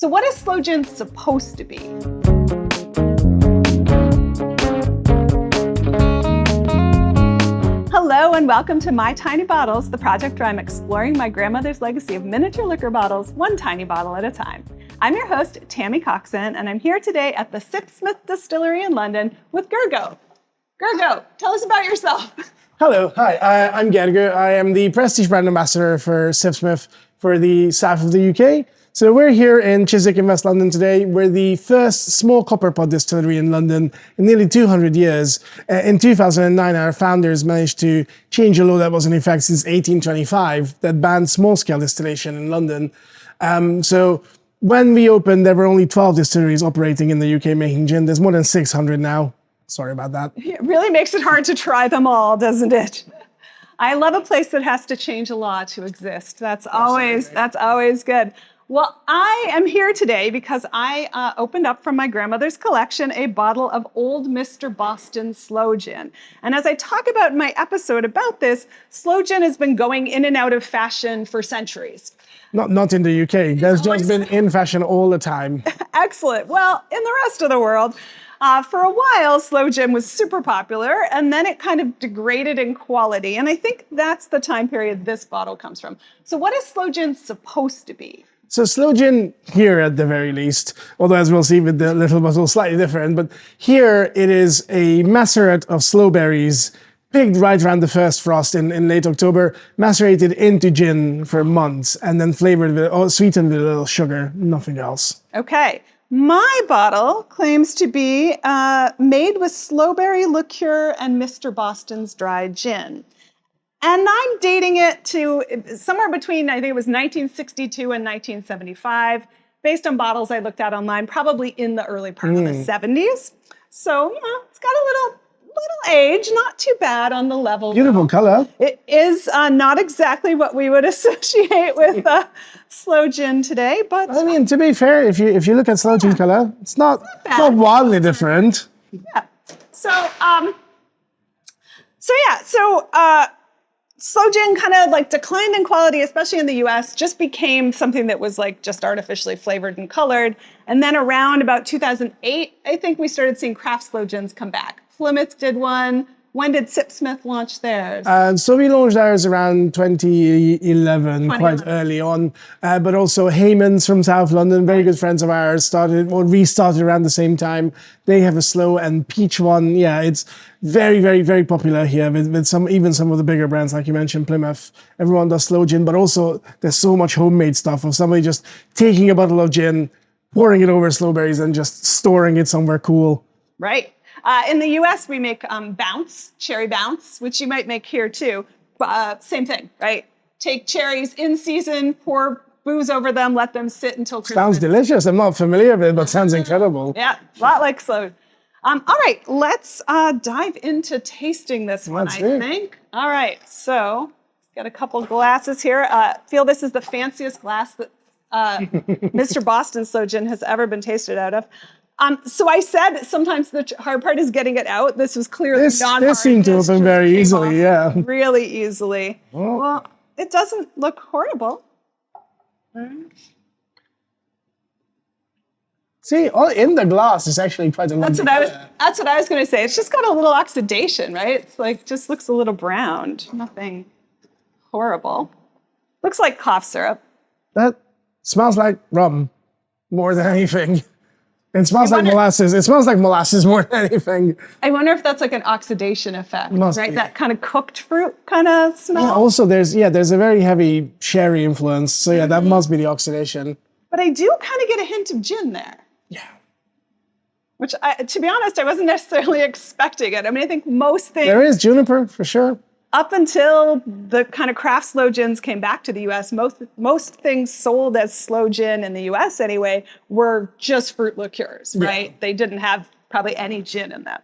So what is Sloe gin supposed to be? Hello and welcome to My Tiny Bottles, the project where I'm exploring my grandmother's legacy of miniature liquor bottles, one tiny bottle at a time. I'm your host, Tammy Coxon, and I'm here today at the Sipsmith Distillery in London with Gergo. Gergo, tell us about yourself. Hello, hi, I'm Gergo. I am the Prestige Brand Ambassador for Sipsmith for the south of the UK. So we're here in Chiswick in West London today. We're the first small copper pod distillery in London in nearly 200 years. In 2009, our founders managed to change a law that was in effect since 1825 that banned small-scale distillation in London. So when we opened, there were only 12 distilleries operating in the UK making gin. There's more than 600 now. Sorry about that. It really makes it hard to try them all, doesn't it? I love a place that has to change a law to exist. That's always good. Well, I am here today because I opened up from my grandmother's collection a bottle of Old Mr. Boston Sloe gin. And as I talk about in my episode about this, Sloe gin has been going in and out of fashion for centuries. Not in the UK. There's just been in fashion all the time. Excellent. Well, in the rest of the world, for a while, Sloe gin was super popular, and then it kind of degraded in quality. And I think that's the time period this bottle comes from. So what is Sloe gin supposed to be? So Sloe gin here at the very least, although as we'll see with the little bottle slightly different, but here it is a macerate of sloe berries picked right around the first frost in late October, macerated into gin for months, and then flavored with, or sweetened with a little sugar, nothing else. Okay. My bottle claims to be made with slowberry liqueur and Mr. Boston's dry gin. And I'm dating it to somewhere between, I think it was 1962 and 1975. Based on bottles I looked at online, probably in the early part of the 70s. So, you know, it's got a little age, not too bad on the level. Beautiful color. It is not exactly what we would associate with Sloe gin today, but I mean, to be fair, if you look at Sloe gin color, it's not wildly different. Yeah. So Sloe gin kind of like declined in quality, especially in the US, just became something that was like just artificially flavored and colored. And then around about 2008, I think we started seeing craft Sloe gins come back. Plymouth did one. When did Sipsmith launch theirs? So we launched ours around 2011, quite early on. But also Heyman's from South London, very good friends of ours, restarted around the same time. They have a Sloe and peach one. Yeah, it's very, very, very popular here with even some of the bigger brands, like you mentioned, Plymouth. Everyone does Sloe gin, but also there's so much homemade stuff of somebody just taking a bottle of gin, pouring it over slowberries and just storing it somewhere cool. Right. In the US, we make cherry bounce, which you might make here too. Same thing, right? Take cherries in season, pour booze over them, let them sit until Christmas. Sounds delicious. I'm not familiar with it, but sounds incredible. Yeah, a lot like Sloe. All right, let's dive into tasting this one, I think. All right, so got a couple glasses here. Feel this is the fanciest glass that Mr. Boston Sloe gin has ever been tasted out of. So I said sometimes the hard part is getting it out. This was clearly not hard. This seemed to open very easily, yeah. Really easily. Well, it doesn't look horrible. See, in the glass is actually quite a lot. That's what I was going to say. It's just got a little oxidation, right? It's like just looks a little browned. Nothing horrible. Looks like cough syrup. That smells like rum more than anything. It smells like molasses. It smells like molasses more than anything. I wonder if that's like an oxidation effect, right? That kind of cooked fruit kind of smell. Yeah, also, there's a very heavy sherry influence. So yeah, that must be the oxidation. But I do kind of get a hint of gin there. Yeah. Which, to be honest, I wasn't necessarily expecting it. I mean, I think most things... There is juniper, for sure. Up until the kind of craft Sloe gins came back to the US, most things sold as Sloe gin in the US anyway were just fruit liqueurs, right? Yeah. They didn't have probably any gin in them.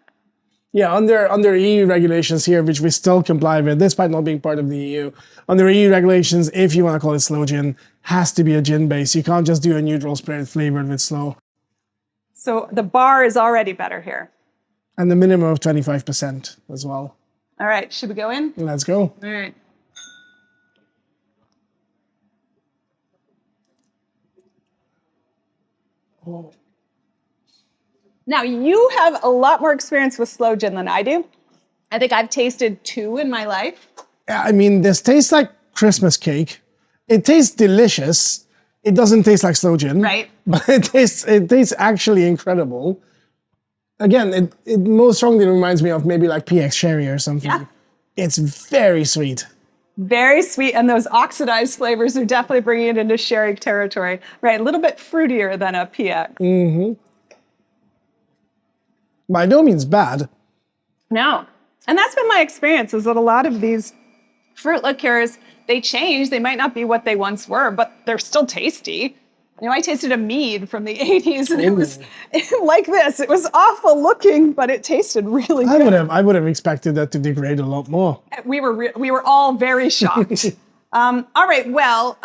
Yeah, under EU regulations here, which we still comply with, despite not being part of the EU, under EU regulations, if you want to call it Sloe gin, has to be a gin base. You can't just do a neutral spirit flavored with Sloe. So the bar is already better here. And the minimum of 25% as well. All right, should we go in? Let's go. All right. Oh. Now, you have a lot more experience with sloe gin than I do. I think I've tasted 2 in my life. I mean, this tastes like Christmas cake. It tastes delicious. It doesn't taste like sloe gin. Right. But it tastes actually incredible. Again, it most strongly reminds me of maybe like PX Sherry or something. Yeah. It's very sweet. Very sweet, and those oxidized flavors are definitely bringing it into sherry territory. Right, a little bit fruitier than a PX. Mm-hmm. By no means bad. No, and that's been my experience, is that a lot of these fruit liqueurs, they change. They might not be what they once were, but they're still tasty. You know, I tasted a mead from the 80s, and it was like this. It was awful looking, but it tasted really good. I would have expected that to degrade a lot more. We were all very shocked. All right, well,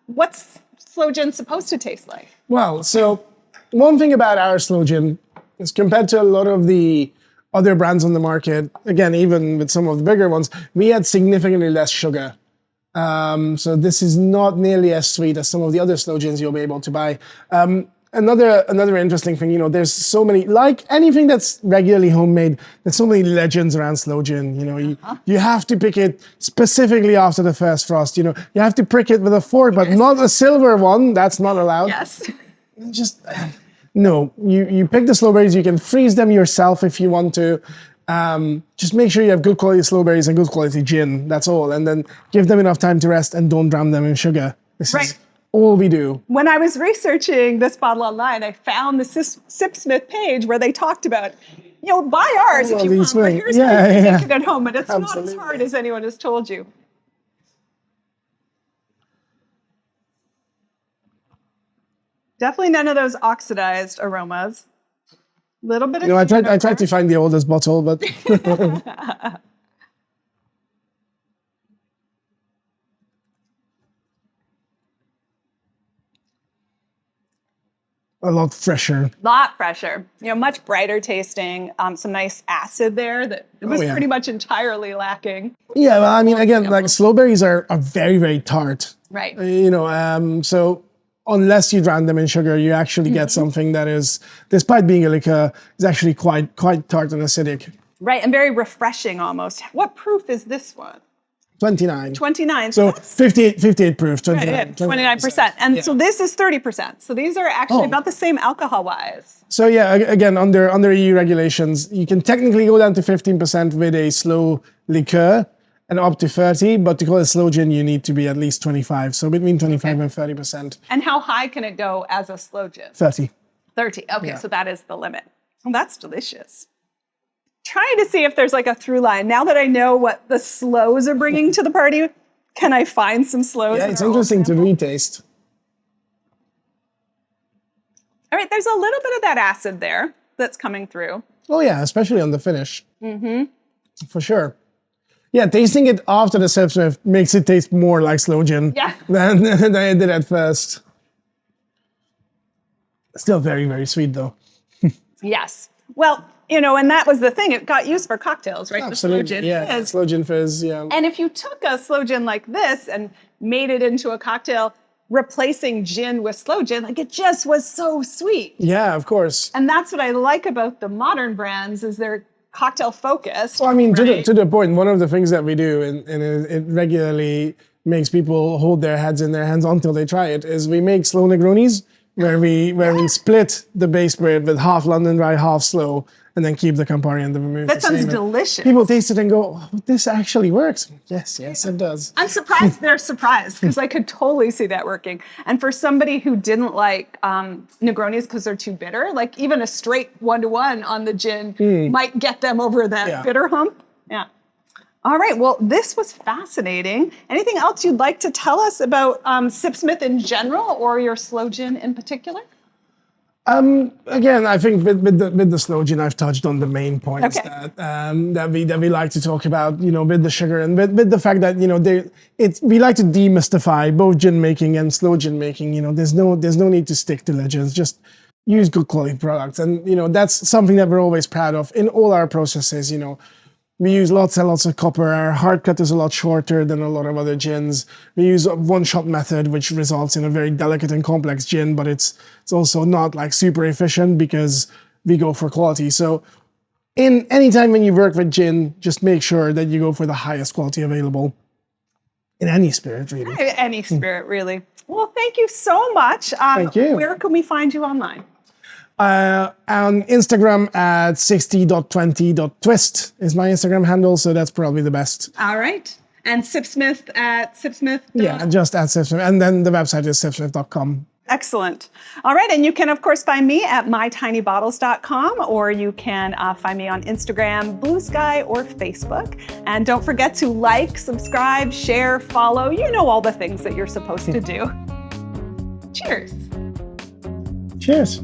what's sloe gin supposed to taste like? Well, so one thing about our sloe gin is, compared to a lot of the other brands on the market, again, even with some of the bigger ones, we had significantly less sugar. So this is not nearly as sweet as some of the other sloe gins you'll be able to buy. Another interesting thing, you know, there's so many, like anything that's regularly homemade, there's so many legends around sloe gin. You know, you have to pick it specifically after the first frost. You know, you have to prick it with a fork, but not a silver one. That's not allowed. Yes. Just no. You pick the sloe berries. You can freeze them yourself if you want to. Just make sure you have good quality sloe berries and good quality gin. That's all. And then give them enough time to rest, and don't drown them in sugar. This is all we do. When I was researching this bottle online, I found the Sipsmith page where they talked about, you know, buy ours if you want, but here's how you can make it at home. But it's not as hard as anyone has told you. Definitely none of those oxidized aromas. Little bit of. You know, I tried to find the oldest bottle, but. A lot fresher. Lot fresher. You know, much brighter tasting. Some nice acid there that it was pretty much entirely lacking. Yeah, well, I mean, again, like sloe berries are very, very tart. Right. You know, so unless you drown them in sugar, you actually get something that is, despite being a liquor, is actually quite tart and acidic. Right, and very refreshing almost. What proof is this one? 29. 29. So 58 proof, 29. Right, 29%. And so this is 30%. So these are actually about the same alcohol-wise. So yeah, again, under EU regulations, you can technically go down to 15% with a sloe liqueur and up to 30, but to call it sloe gin, you need to be at least 25. So between 25 and 30%. And how high can it go as a sloe gin? 30. 30, okay, so that is the limit. Well, that's delicious. Trying to see if there's like a through line. Now that I know what the sloes are bringing to the party, can I find some sloes? Yeah, it's interesting to retaste. All right, there's a little bit of that acid there that's coming through. Oh yeah, especially on the finish. For sure. Yeah, tasting it after the Sipsmith makes it taste more like sloe gin than it did at first. Still very, very sweet though. Yes. Well, you know, and that was the thing. It got used for cocktails, right? Absolutely. The sloe gin fizz. Sloe gin fizz, yeah. And if you took a sloe gin like this and made it into a cocktail, replacing gin with sloe gin, like it just was so sweet. Yeah, of course. And that's what I like about the modern brands, is they're cocktail focused. Well, I mean, to the point, one of the things that we do, and it regularly makes people hold their heads in their hands until they try it, is we make sloe Negronis, where we split the base spirit with half London Dry, half sloe, and then keep the Campari and the vermouth. That sounds delicious. People taste it and go, oh, this actually works. Yes, it does. I'm surprised they're surprised, because I could totally see that working. And for somebody who didn't like Negronis because they're too bitter, like even a straight 1-to-1 on the gin might get them over that bitter hump. Yeah. All right, well, this was fascinating. Anything else you'd like to tell us about Sipsmith in general, or your sloe gin in particular? Again, I think with the sloe gin, I've touched on the main points that we like to talk about. You know, with the sugar and with the fact that, you know, we like to demystify both gin making and sloe gin making. You know, there's no need to stick to legends. Just use good quality products, and you know that's something that we're always proud of in all our processes. You know, We use lots and lots of copper. Our hard cut is a lot shorter than a lot of other gins. We use a one-shot method, which results in a very delicate and complex gin, but it's also not like super efficient because we go for quality. So any time when you work with gin, just make sure that you go for the highest quality available in any spirit, really. Any spirit, really. Well, thank you so much. Thank you. Where can we find you online? On Instagram at 60.20.twist is my Instagram handle, so that's probably the best. All right. And Sipsmith at Sipsmith? Yeah, just at Sipsmith. And then the website is sipsmith.com. Excellent. All right. And you can, of course, find me at mytinybottles.com, or you can find me on Instagram, Blue Sky, or Facebook. And don't forget to like, subscribe, share, follow. You know all the things that you're supposed to do. Cheers. Cheers.